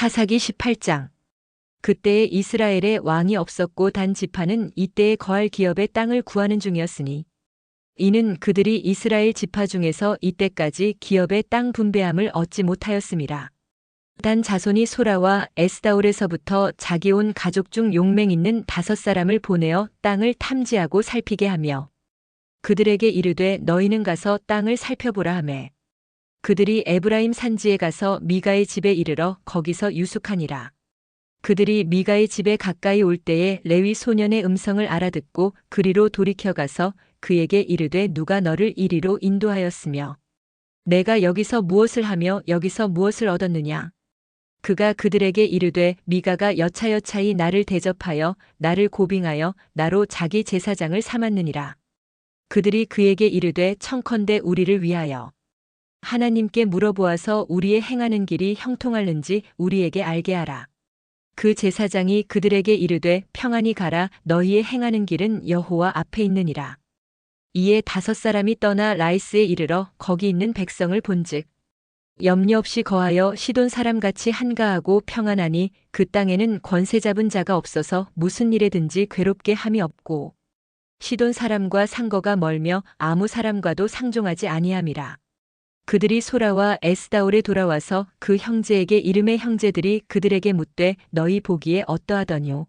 사사기 18장. 그때에 이스라엘에 왕이 없었고 단 지파는 이때에 거할 기업의 땅을 구하는 중이었으니 이는 그들이 이스라엘 지파 중에서 이때까지 기업의 땅 분배함을 얻지 못하였음이라. 단 자손이 소라와 에스다올에서부터 자기 온 가족 중 용맹 있는 5사람을 보내어 땅을 탐지하고 살피게 하며 그들에게 이르되 너희는 가서 땅을 살펴보라 하매 그들이 에브라임 산지에 가서 미가의 집에 이르러 거기서 유숙하니라. 그들이 미가의 집에 가까이 올 때에 레위 소년의 음성을 알아듣고 그리로 돌이켜 가서 그에게 이르되 누가 너를 이리로 인도하였으며 내가 여기서 무엇을 하며 여기서 무엇을 얻었느냐. 그가 그들에게 이르되 미가가 여차여차히 나를 대접하여 나를 고빙하여 나로 자기 제사장을 삼았느니라. 그들이 그에게 이르되 청컨대 우리를 위하여 하나님께 물어보아서 우리의 행하는 길이 형통할는지 우리에게 알게 하라. 그 제사장이 그들에게 이르되 평안히 가라. 너희의 행하는 길은 여호와 앞에 있느니라. 이에 5사람이 떠나 라이스에 이르러 거기 있는 백성을 본즉 염려 없이 거하여 시돈 사람같이 한가하고 평안하니 그 땅에는 권세 잡은 자가 없어서 무슨 일에든지 괴롭게 함이 없고 시돈 사람과 상거가 멀며 아무 사람과도 상종하지 아니함이라. 그들이 소라와 에스다올에 돌아와서 그 형제에게 이름의 형제들이 그들에게 묻되 너희 보기에 어떠하더뇨.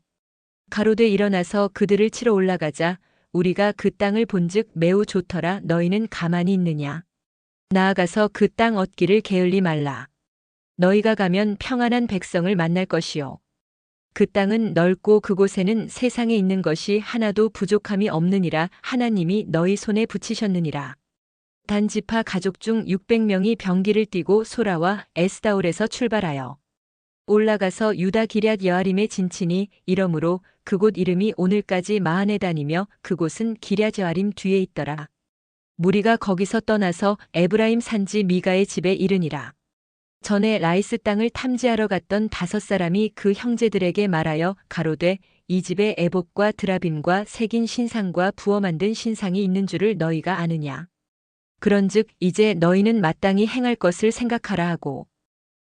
가로되 일어나서 그들을 치러 올라가자. 우리가 그 땅을 본즉 매우 좋더라. 너희는 가만히 있느냐. 나아가서 그 땅 얻기를 게을리 말라. 너희가 가면 평안한 백성을 만날 것이요. 그 땅은 넓고 그곳에는 세상에 있는 것이 하나도 부족함이 없느니라. 하나님이 너희 손에 붙이셨느니라. 단 지파 가족 중 600명이 병기를 띠고 소라와 에스다올에서 출발하여 올라가서 유다 기럇 여아림에 진치니 이러므로 그곳 이름이 오늘까지 마하네단이며 그곳은 기럇 여아림 뒤에 있더라. 무리가 거기서 떠나서 에브라임 산지 미가의 집에 이르니라. 전에 라이스 땅을 탐지하러 갔던 5사람이 그 형제들에게 말하여 가로되 이 집에 에봇과 드라빔과 새긴 신상과 부어 만든 신상이 있는 줄을 너희가 아느냐. 그런즉 이제 너희는 마땅히 행할 것을 생각하라 하고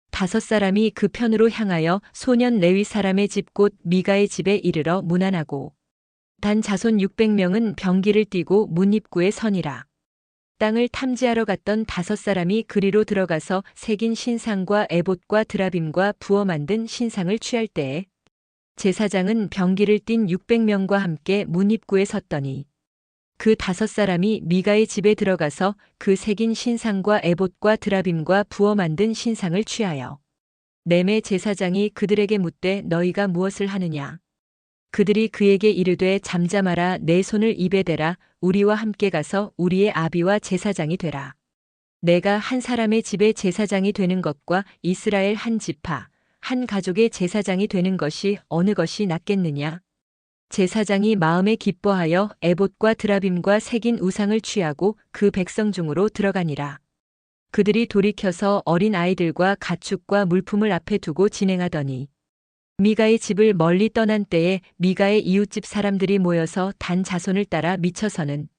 5사람이 그 편으로 향하여 소년 레위 사람의 집 곧 미가의 집에 이르러 문안하고 단 자손 600명은 병기를 띠고 문 입구에 서니라. 땅을 탐지하러 갔던 5사람이 그리로 들어가서 새긴 신상과 에봇과 드라빔과 부어 만든 신상을 취할 때에 제사장은 병기를 띤 600명과 함께 문 입구에 섰더니 그 5사람이 미가의 집에 들어가서 그 새긴 신상과 에봇과 드라빔과 부어 만든 신상을 취하여 내매 제사장이 그들에게 묻되 너희가 무엇을 하느냐. 그들이 그에게 이르되 잠잠하라. 내 손을 입에 대라. 우리와 함께 가서 우리의 아비와 제사장이 되라. 내가 한 사람의 집에 제사장이 되는 것과 이스라엘 한 지파 한 가족의 제사장이 되는 것이 어느 것이 낫겠느냐. 제사장이 마음에 기뻐하여 에봇과 드라빔과 새긴 우상을 취하고 그 백성 중으로 들어가니라. 그들이 돌이켜서 어린 아이들과 가축과 물품을 앞에 두고 진행하더니 미가의 집을 멀리 떠난 때에 미가의 이웃집 사람들이 모여서 단 자손을 따라 미쳐서는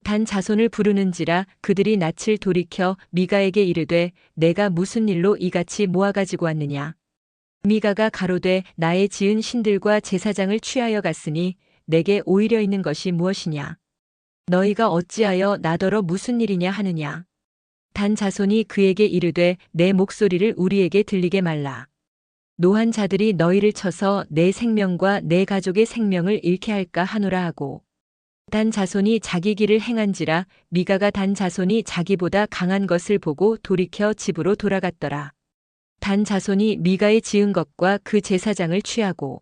단 자손을 부르는지라. 그들이 낯을 돌이켜 미가에게 이르되 내가 무슨 일로 이같이 모아가지고 왔느냐. 미가가 가로되 나의 지은 신들과 제사장을 취하여 갔으니 내게 오히려 있는 것이 무엇이냐. 너희가 어찌하여 나더러 무슨 일이냐 하느냐. 단 자손이 그에게 이르되 내 목소리를 우리에게 들리게 말라. 노한 자들이 너희를 쳐서 내 생명과 내 가족의 생명을 잃게 할까 하노라 하고 단 자손이 자기 길을 행한지라. 미가가 단 자손이 자기보다 강한 것을 보고 돌이켜 집으로 돌아갔더라. 단 자손이 미가의 지은 것과 그 제사장을 취하고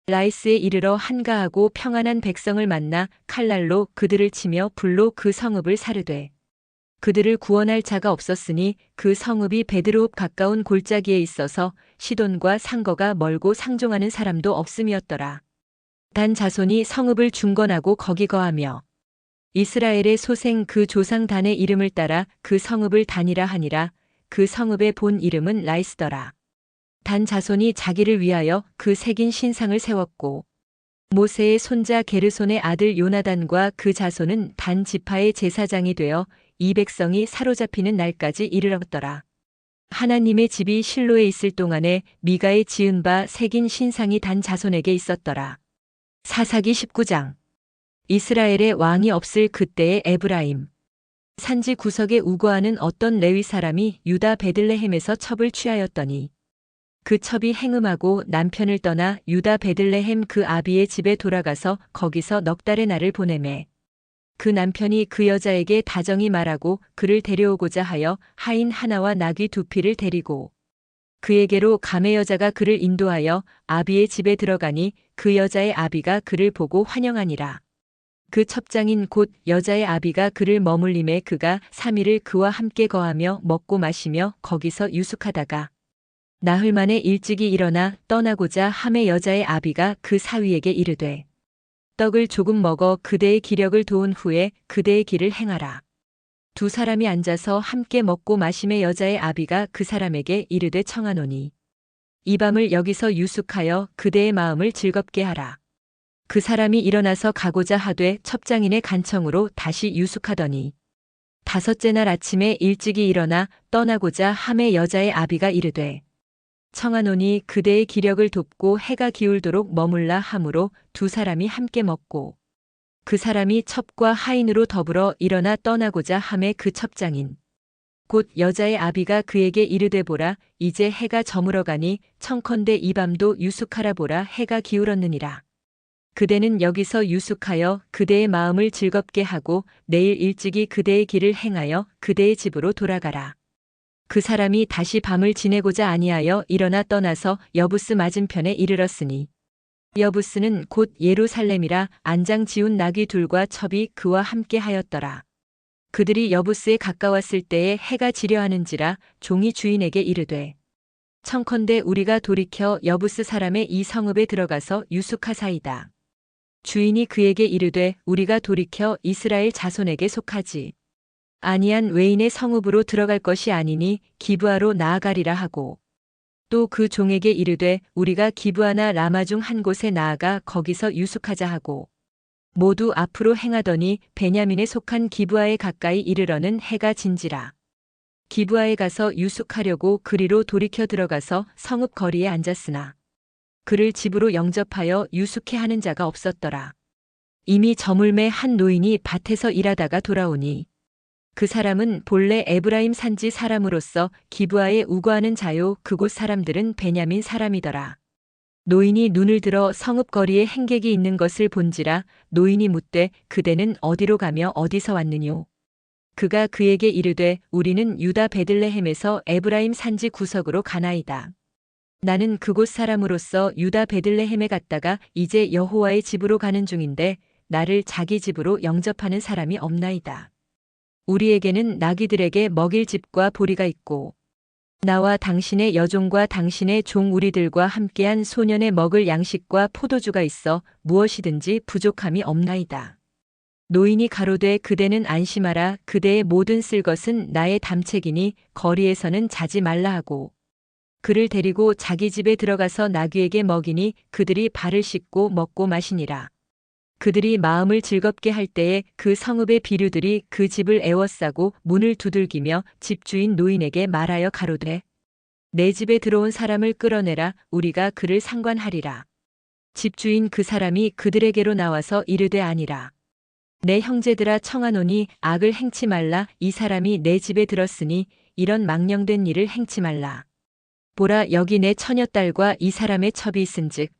라이스에 이르러 한가하고 평안한 백성을 만나 칼날로 그들을 치며 불로 그 성읍을 사르되 그들을 구원할 자가 없었으니 그 성읍이 베드로읍 가까운 골짜기에 있어서 시돈과 상거가 멀고 상종하는 사람도 없음이었더라. 단 자손이 성읍을 중건하고 거기 거하며 이스라엘의 소생 그 조상 단의 이름을 따라 그 성읍을 단이라 하니라. 그 성읍의 본 이름은 라이스더라. 단 자손이 자기를 위하여 그 새긴 신상을 세웠고 모세의 손자 게르손의 아들 요나단과 그 자손은 단 지파의 제사장이 되어 이 백성이 사로잡히는 날까지 이르렀더라. 하나님의 집이 실로에 있을 동안에 미가의 지은 바 새긴 신상이 단 자손에게 있었더라. 사사기 19장. 이스라엘의 왕이 없을 그때의 에브라임. 산지 구석에 우거하는 어떤 레위 사람이 유다 베들레헴에서 첩을 취하였더니 그 첩이 행음하고 남편을 떠나 유다 베들레헴 그 아비의 집에 돌아가서 거기서 넉 달의 날을 보내매 그 남편이 그 여자에게 다정히 말하고 그를 데려오고자 하여 하인 하나와 나귀 두匹를 데리고 그에게로 가매 여자가 그를 인도하여 아비의 집에 들어가니 그 여자의 아비가 그를 보고 환영하니라. 그 첩장인 곧 여자의 아비가 그를 머물림에 그가 3일을 그와 함께 거하며 먹고 마시며 거기서 유숙하다가 나흘 만에 일찍이 일어나 떠나고자 하매 여자의 아비가 그 사위에게 이르되 떡을 조금 먹어 그대의 기력을 도운 후에 그대의 길을 행하라. 두 사람이 앉아서 함께 먹고 마심에 여자의 아비가 그 사람에게 이르되 청하노니 이 밤을 여기서 유숙하여 그대의 마음을 즐겁게 하라. 그 사람이 일어나서 가고자 하되 첩장인의 간청으로 다시 유숙하더니 다섯째 날 아침에 일찍이 일어나 떠나고자 하매 여자의 아비가 이르되 청하노니 그대의 기력을 돕고 해가 기울도록 머물라 하므로 두 사람이 함께 먹고 그 사람이 첩과 하인으로 더불어 일어나 떠나고자 하매 그 첩장인 곧 여자의 아비가 그에게 이르되 보라 이제 해가 저물어가니 청컨대 이 밤도 유숙하라 보라 해가 기울었느니라. 그대는 여기서 유숙하여 그대의 마음을 즐겁게 하고 내일 일찍이 그대의 길을 행하여 그대의 집으로 돌아가라. 그 사람이 다시 밤을 지내고자 아니하여 일어나 떠나서 여부스 맞은편에 이르렀으니 여부스는 곧 예루살렘이라 안장 지운 나귀 둘과 첩이 그와 함께 하였더라. 그들이 여부스에 가까웠을 때에 해가 지려하는지라 종이 주인에게 이르되 청컨대 우리가 돌이켜 여부스 사람의 이 성읍에 들어가서 유숙하사이다. 주인이 그에게 이르되 우리가 돌이켜 이스라엘 자손에게 속하지 아니한 외인의 성읍으로 들어갈 것이 아니니 기브아로 나아가리라 하고 또 그 종에게 이르되 우리가 기브아나 라마 중 한 곳에 나아가 거기서 유숙하자 하고 모두 앞으로 행하더니 베냐민에 속한 기브아에 가까이 이르러는 해가 진지라. 기브아에 가서 유숙하려고 그리로 돌이켜 들어가서 성읍 거리에 앉았으나 그를 집으로 영접하여 유숙해 하는 자가 없었더라. 이미 저물매 한 노인이 밭에서 일하다가 돌아오니 그 사람은 본래 에브라임 산지 사람으로서 기브아에 우거하는 자요 그곳 사람들은 베냐민 사람이더라. 노인이 눈을 들어 성읍 거리에 행객이 있는 것을 본지라 노인이 묻되 그대는 어디로 가며 어디서 왔느뇨. 그가 그에게 이르되 우리는 유다 베들레헴에서 에브라임 산지 구석으로 가나이다. 나는 그곳 사람으로서 유다 베들레헴에 갔다가 이제 여호와의 집으로 가는 중인데 나를 자기 집으로 영접하는 사람이 없나이다. 우리에게는 나귀들에게 먹일 집과 보리가 있고 나와 당신의 여종과 당신의 종 우리들과 함께한 소년의 먹을 양식과 포도주가 있어 무엇이든지 부족함이 없나이다. 노인이 가로되 그대는 안심하라 그대의 모든 쓸 것은 나의 담책이니 거리에서는 자지 말라 하고 그를 데리고 자기 집에 들어가서 나귀에게 먹이니 그들이 발을 씻고 먹고 마시니라. 그들이 마음을 즐겁게 할 때에 그 성읍의 비류들이 그 집을 에워싸고 문을 두들기며 집주인 노인에게 말하여 가로되 내 집에 들어온 사람을 끌어내라 우리가 그를 상관하리라. 집주인 그 사람이 그들에게로 나와서 이르되 아니라. 내 형제들아 청하노니 악을 행치 말라 이 사람이 내 집에 들었으니 이런 망령된 일을 행치 말라. 보라 여기 내 처녀딸과 이 사람의 첩이 있은즉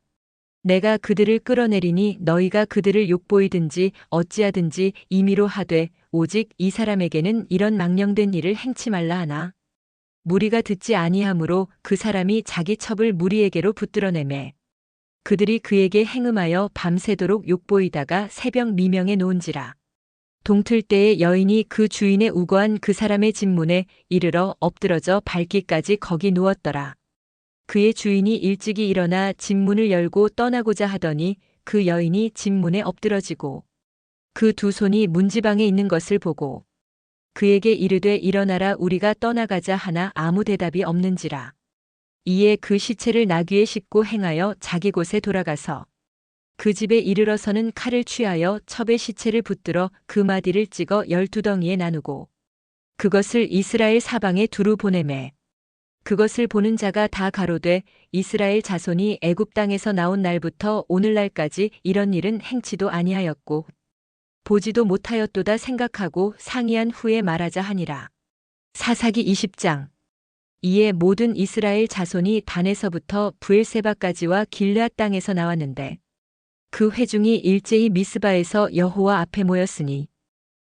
내가 그들을 끌어내리니 너희가 그들을 욕보이든지 어찌하든지 임의로 하되 오직 이 사람에게는 이런 망령된 일을 행치 말라 하나. 무리가 듣지 아니하므로 그 사람이 자기 첩을 무리에게로 붙들어내매 그들이 그에게 행음하여 밤새도록 욕보이다가 새벽 미명에 놓은지라. 동틀 때에 여인이 그 주인의 우거한 그 사람의 집 문에 이르러 엎드러져 밟기까지 거기 누웠더라. 그의 주인이 일찍이 일어나 집 문을 열고 떠나고자 하더니 그 여인이 집 문에 엎드러지고 그 두 손이 문지방에 있는 것을 보고 그에게 이르되 일어나라 우리가 떠나가자 하나 아무 대답이 없는지라. 이에 그 시체를 나귀에 싣고 행하여 자기 곳에 돌아가서 그 집에 이르러서는 칼을 취하여 첩의 시체를 붙들어 그 마디를 찍어 12덩이에 나누고 그것을 이스라엘 사방에 두루 보내매 그것을 보는 자가 다 가로되 이스라엘 자손이 애굽 땅에서 나온 날부터 오늘날까지 이런 일은 행치도 아니하였고 보지도 못하였도다 생각하고 상의한 후에 말하자 하니라. 사사기 20장. 이에 모든 이스라엘 자손이 단에서부터 브엘세바까지와 길르앗 땅에서 나왔는데 그 회중이 일제히 미스바에서 여호와 앞에 모였으니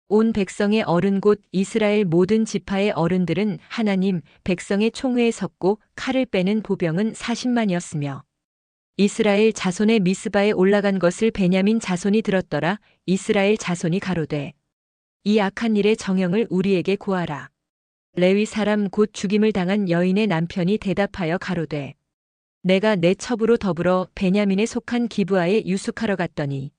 온 백성의 어른 곧 이스라엘 모든 지파의 어른들은 하나님 백성의 총회에 섰고 칼을 빼는 보병은 40만이었으며 이스라엘 자손의 미스바에 올라간 것을 베냐민 자손이 들었더라. 이스라엘 자손이 가로되 이 악한 일의 정형을 우리에게 구하라. 레위 사람 곧 죽임을 당한 여인의 남편이 대답하여 가로되 내가 내 첩으로 더불어 베냐민에 속한 기브아에 유숙하러 갔더니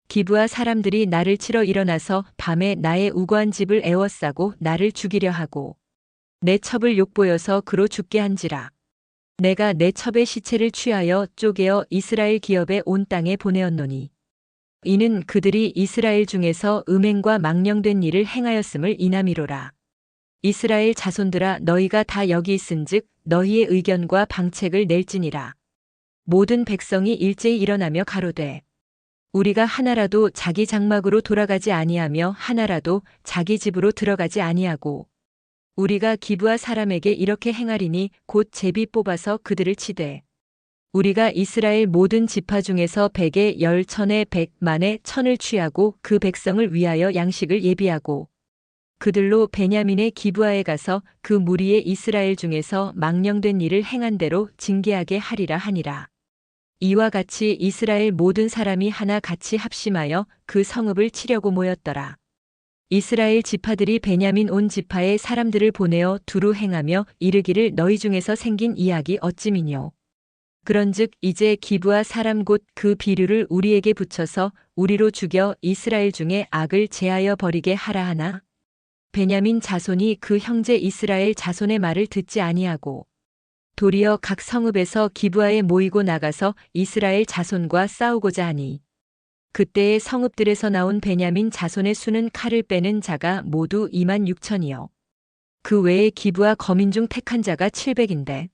기브아 사람들이 나를 치러 일어나서 밤에 나의 우거한 집을 에워싸고 나를 죽이려 하고 내 첩을 욕보여서 그로 죽게 한지라. 내가 내 첩의 시체를 취하여 쪼개어 이스라엘 기업의 온 땅에 보내었노니 이는 그들이 이스라엘 중에서 음행과 망령된 일을 행하였음을 인함이로라. 이스라엘 자손들아 너희가 다 여기 있은즉 너희의 의견과 방책을 낼지니라. 모든 백성이 일제히 일어나며 가로되 우리가 하나라도 자기 장막으로 돌아가지 아니하며 하나라도 자기 집으로 들어가지 아니하고 우리가 기브아 사람에게 이렇게 행하리니 곧 제비 뽑아서 그들을 치되 우리가 이스라엘 모든 지파 중에서 100에 10, 1000에 100, 만에 1000을 취하고 그 백성을 위하여 양식을 예비하고 그들로 베냐민의 기브아에 가서 그 무리의 이스라엘 중에서 망령된 일을 행한 대로 징계하게 하리라 하니라. 이와 같이 이스라엘 모든 사람이 하나 같이 합심하여 그 성읍을 치려고 모였더라. 이스라엘 지파들이 베냐민 온 지파의 사람들을 보내어 두루 행하며 이르기를 너희 중에서 생긴 이악이 어찌미뇨. 그런즉 이제 기브아 사람 곧 그 비류를 우리에게 붙여서 우리로 죽여 이스라엘 중에 악을 제하여 버리게 하라 하나. 베냐민 자손이 그 형제 이스라엘 자손의 말을 듣지 아니하고 도리어 각 성읍에서 기브아에 모이고 나가서 이스라엘 자손과 싸우고자 하니 그때의 성읍들에서 나온 베냐민 자손의 수는 칼을 빼는 자가 모두 26,000이요. 그 외에 기브아 거민 중 택한 자가 700인데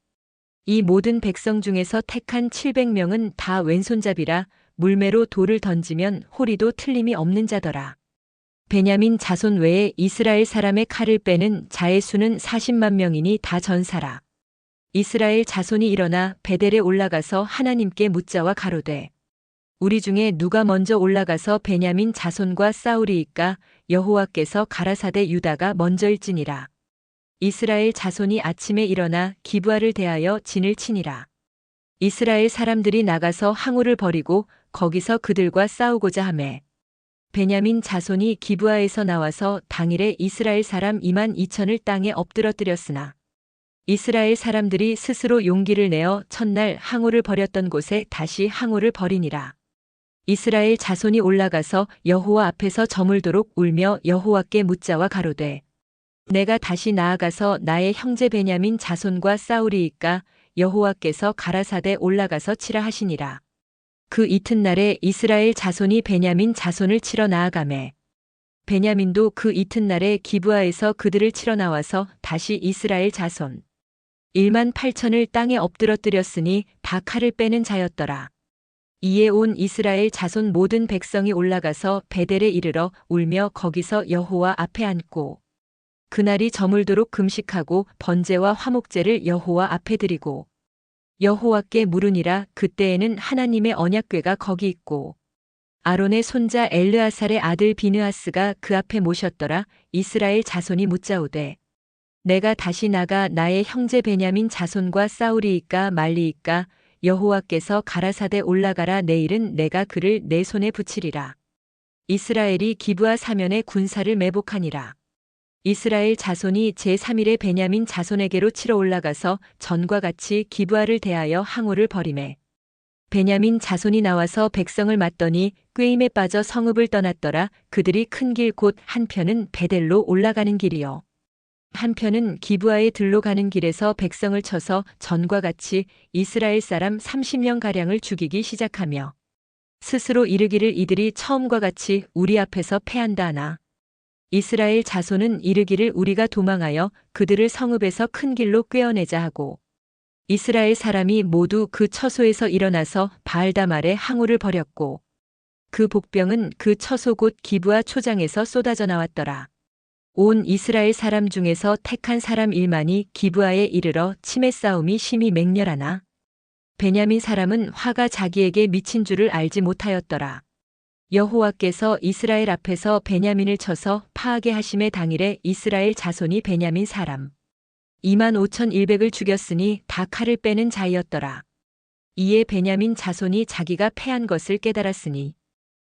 이 모든 백성 중에서 택한 700명은 다 왼손잡이라 물매로 돌을 던지면 호리도 틀림이 없는 자더라. 베냐민 자손 외에 이스라엘 사람의 칼을 빼는 자의 수는 40만 명이니 다 전사라. 이스라엘 자손이 일어나 베델에 올라가서 하나님께 묻자와 가로되 우리 중에 누가 먼저 올라가서 베냐민 자손과 싸우리이까. 여호와께서 가라사대 유다가 먼저일지니라. 이스라엘 자손이 아침에 일어나 기브아를 대하여 진을 치니라. 이스라엘 사람들이 나가서 항우를 버리고 거기서 그들과 싸우고자 하매 베냐민 자손이 기브아에서 나와서 당일에 이스라엘 사람 22,000을 땅에 엎드러뜨렸으나 이스라엘 사람들이 스스로 용기를 내어 첫날 항우를 버렸던 곳에 다시 항우를 버리니라. 이스라엘 자손이 올라가서 여호와 앞에서 저물도록 울며 여호와께 묻자와 가로되 내가 다시 나아가서 나의 형제 베냐민 자손과 싸우리이까. 여호와께서 가라사대 올라가서 치라 하시니라. 그 이튿날에 이스라엘 자손이 베냐민 자손을 치러 나아가매 베냐민도 그 이튿날에 기브아에서 그들을 치러 나와서 다시 이스라엘 자손 18,000을 땅에 엎드러뜨렸으니 다 칼을 빼는 자였더라. 이에 온 이스라엘 자손 모든 백성이 올라가서 베델에 이르러 울며 거기서 여호와 앞에 앉고 그날이 저물도록 금식하고 번제와 화목제를 여호와 앞에 드리고 여호와께 물으니라. 그때에는 하나님의 언약궤가 거기 있고 아론의 손자 엘르아살의 아들 비느하스가 그 앞에 모셨더라. 이스라엘 자손이 묻자오되 내가 다시 나가 나의 형제 베냐민 자손과 싸우리이까 말리이까. 여호와께서 가라사대 올라가라. 내일은 내가 그를 내 손에 붙이리라. 이스라엘이 기브아 사면에 군사를 매복하니라. 이스라엘 자손이 제3일에 베냐민 자손에게로 치러 올라가서 전과 같이 기브아를 대하여 항우를 벌이매 베냐민 자손이 나와서 백성을 맞더니 꾀임에 빠져 성읍을 떠났더라. 그들이 큰 길 곧 한편은 베델로 올라가는 길이요 한편은 기브아에 들로 가는 길에서 백성을 쳐서 전과 같이 이스라엘 사람 30명가량을 죽이기 시작하며 스스로 이르기를 이들이 처음과 같이 우리 앞에서 패한다 하나 이스라엘 자손은 이르기를 우리가 도망하여 그들을 성읍에서 큰 길로 꿰어내자 하고 이스라엘 사람이 모두 그 처소에서 일어나서 바알다말에 항우를 벌였고 그 복병은 그 처소 곧 기브아 초장에서 쏟아져 나왔더라. 온 이스라엘 사람 중에서 택한 사람 1만이 기브아에 이르러 치매 싸움이 심히 맹렬하나 베냐민 사람은 화가 자기에게 미친 줄을 알지 못하였더라. 여호와께서 이스라엘 앞에서 베냐민을 쳐서 파하게 하심의 당일에 이스라엘 자손이 베냐민 사람 25,100을 죽였으니 다 칼을 빼는 자이었더라. 이에 베냐민 자손이 자기가 패한 것을 깨달았으니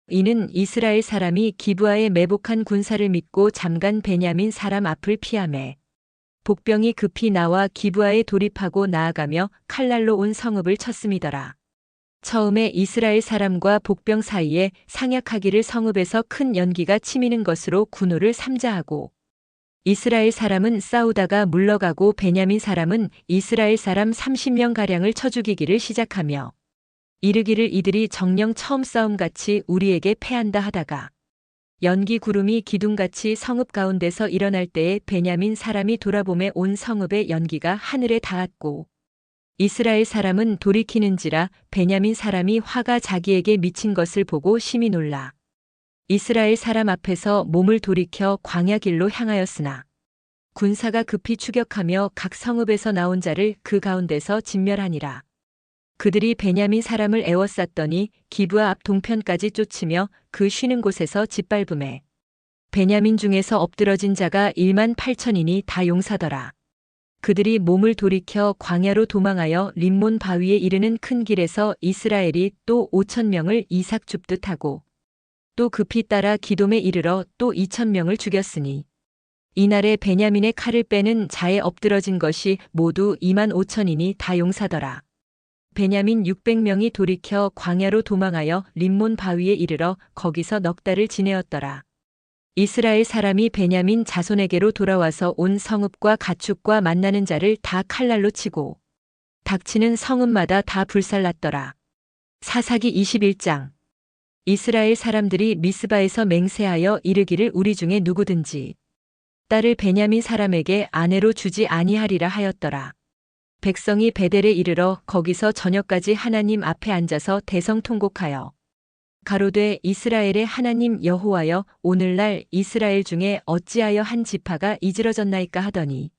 이는 이스라엘 사람이 기브아에 매복한 군사를 믿고 잠간 베냐민 사람 앞을 피하매 복병이 급히 나와 기브아에 돌입하고 나아가며 칼날로 온 성읍을 쳤음이더라. 처음에 이스라엘 사람과 복병 사이에 상약하기를 성읍에서 큰 연기가 치미는 것으로 군호를 삼자하고 이스라엘 사람은 싸우다가 물러가고 베냐민 사람은 이스라엘 사람 30명가량을 쳐 죽이기를 시작하며 이르기를 이들이 정녕 처음 싸움같이 우리에게 패한다 하다가 연기 구름이 기둥같이 성읍 가운데서 일어날 때에 베냐민 사람이 돌아보매 온 성읍의 연기가 하늘에 닿았고 이스라엘 사람은 돌이키는지라 베냐민 사람이 화가 자기에게 미친 것을 보고 심히 놀라 이스라엘 사람 앞에서 몸을 돌이켜 광야 길로 향하였으나 군사가 급히 추격하며 각 성읍에서 나온 자를 그 가운데서 진멸하니라. 그들이 베냐민 사람을 에워쌌더니 기브아 앞 동편까지 쫓으며 그 쉬는 곳에서 짓밟음에 베냐민 중에서 엎드러진 자가 18,000이니 다 용사더라. 그들이 몸을 돌이켜 광야로 도망하여 림몬 바위에 이르는 큰 길에서 이스라엘이 또 5,000명을 이삭 줍듯 하고 또 급히 따라 기돔에 이르러 또 2,000명을 죽였으니 이날에 베냐민의 칼을 빼는 자에 엎드러진 것이 모두 25,000이니 다 용사더라. 베냐민 600명이 돌이켜 광야로 도망하여 림몬 바위에 이르러 거기서 넉 달을 지내었더라. 이스라엘 사람이 베냐민 자손에게로 돌아와서 온 성읍과 가축과 만나는 자를 다 칼날로 치고 닥치는 성읍마다 다 불살랐더라. 사사기 21장. 이스라엘 사람들이 미스바에서 맹세하여 이르기를 우리 중에 누구든지 딸을 베냐민 사람에게 아내로 주지 아니하리라 하였더라. 백성이 베델에 이르러 거기서 저녁까지 하나님 앞에 앉아서 대성통곡하여 가로되 이스라엘의 하나님 여호와여 오늘날 이스라엘 중에 어찌하여 한 지파가 이지러졌나이까 하더니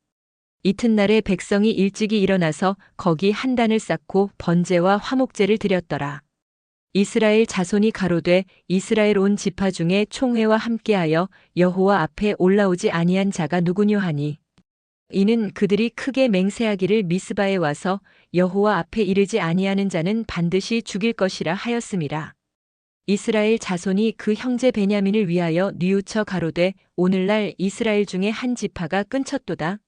이튿날에 백성이 일찍이 일어나서 거기 한 단을 쌓고 번제와 화목제를 드렸더라. 이스라엘 자손이 가로되 이스라엘 온 지파 중에 총회와 함께하여 여호와 앞에 올라오지 아니한 자가 누구뇨 하니 이는 그들이 크게 맹세하기를 미스바에 와서 여호와 앞에 이르지 아니하는 자는 반드시 죽일 것이라 하였음이라. 이스라엘 자손이 그 형제 베냐민을 위하여 뉘우쳐 가로되 오늘날 이스라엘 중에 한 지파가 끊쳤도다.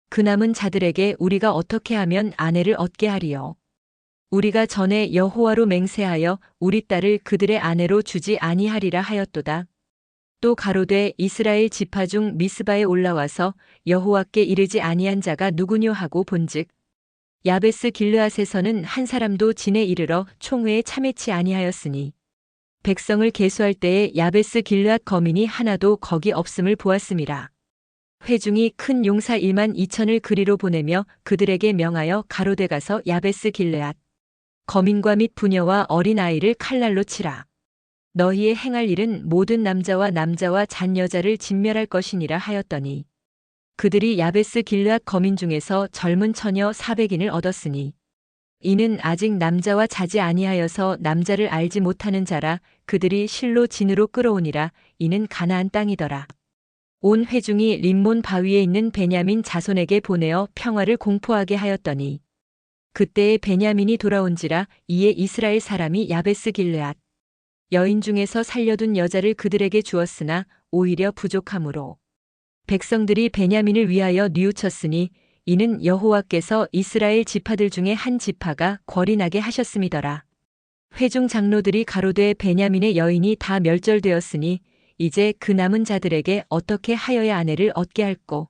그 남은 자들에게 우리가 어떻게 하면 아내를 얻게 하리요. 우리가 전에 여호와로 맹세하여 우리 딸을 그들의 아내로 주지 아니하리라 하였도다. 또 가로되 이스라엘 지파 중 미스바에 올라와서 여호와께 이르지 아니한 자가 누구뇨 하고 본즉 야베스 길르앗에서는 한 사람도 진에 이르러 총회에 참여치 아니하였으니 백성을 계수할 때에 야베스 길르앗 거민이 하나도 거기 없음을 보았음이라. 회중이 큰 용사 12,000을 그리로 보내며 그들에게 명하여 가로되 가서 야베스 길르앗 거민과 및 부녀와 어린 아이를 칼날로 치라. 너희의 행할 일은 모든 남자와 잔여자를 진멸할 것이니라 하였더니 그들이 야베스 길르앗 거민 중에서 젊은 처녀 400인을 얻었으니 이는 아직 남자와 자지 아니하여서 남자를 알지 못하는 자라. 그들이 실로 진으로 끌어오니라. 이는 가나안 땅이더라. 온 회중이 림몬 바위에 있는 베냐민 자손에게 보내어 평화를 공포하게 하였더니 그때에 베냐민이 돌아온지라. 이에 이스라엘 사람이 야베스 길르앗 여인 중에서 살려둔 여자를 그들에게 주었으나 오히려 부족하므로 백성들이 베냐민을 위하여 뉘우쳤으니 이는 여호와께서 이스라엘 지파들 중에 한 지파가 궐이 나게 하셨음이더라. 회중 장로들이 가로되 베냐민의 여인이 다 멸절되었으니 이제 그 남은 자들에게 어떻게 하여야 아내를 얻게 할꼬.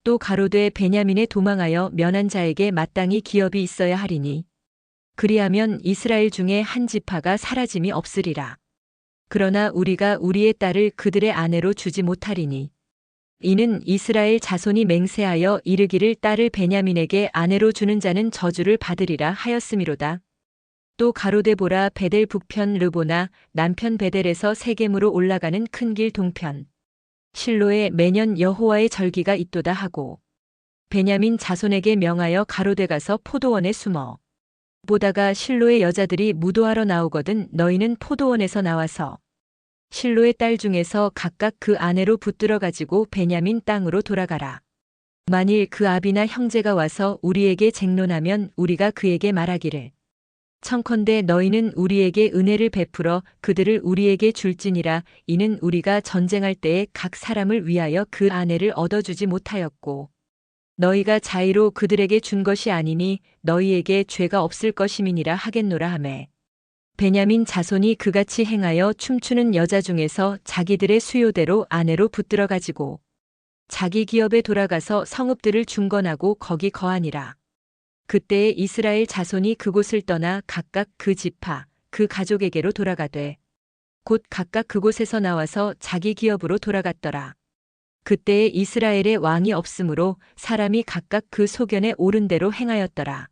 또 가로되 베냐민에 도망하여 면한 자에게 마땅히 기업이 있어야 하리니 그리하면 이스라엘 중에 한 지파가 사라짐이 없으리라. 그러나 우리가 우리의 딸을 그들의 아내로 주지 못하리니 이는 이스라엘 자손이 맹세하여 이르기를 딸을 베냐민에게 아내로 주는 자는 저주를 받으리라 하였음이로다. 또 가로되 보라 베델 북편 르보나 남편 베델에서 세겜으로 올라가는 큰 길 동편 실로에 매년 여호와의 절기가 있도다 하고 베냐민 자손에게 명하여 가로되 가서 포도원에 숨어 보다가 실로의 여자들이 무도하러 나오거든 너희는 포도원에서 나와서 실로의 딸 중에서 각각 그 아내로 붙들어 가지고 베냐민 땅으로 돌아가라. 만일 그 아비나 형제가 와서 우리에게 쟁론하면 우리가 그에게 말하기를 청컨대 너희는 우리에게 은혜를 베풀어 그들을 우리에게 줄지니라. 이는 우리가 전쟁할 때에 각 사람을 위하여 그 아내를 얻어주지 못하였고 너희가 자의로 그들에게 준 것이 아니니 너희에게 죄가 없을 것임이니라 하겠노라 하매 베냐민 자손이 그같이 행하여 춤추는 여자 중에서 자기들의 수요대로 아내로 붙들어 가지고 자기 기업에 돌아가서 성읍들을 중건하고 거기 거하니라. 그때에 이스라엘 자손이 그곳을 떠나 각각 그 지파 그 가족에게로 돌아가되 곧 각각 그곳에서 나와서 자기 기업으로 돌아갔더라. 그때에 이스라엘에 왕이 없으므로 사람이 각각 그 소견에 옳은 대로 행하였더라.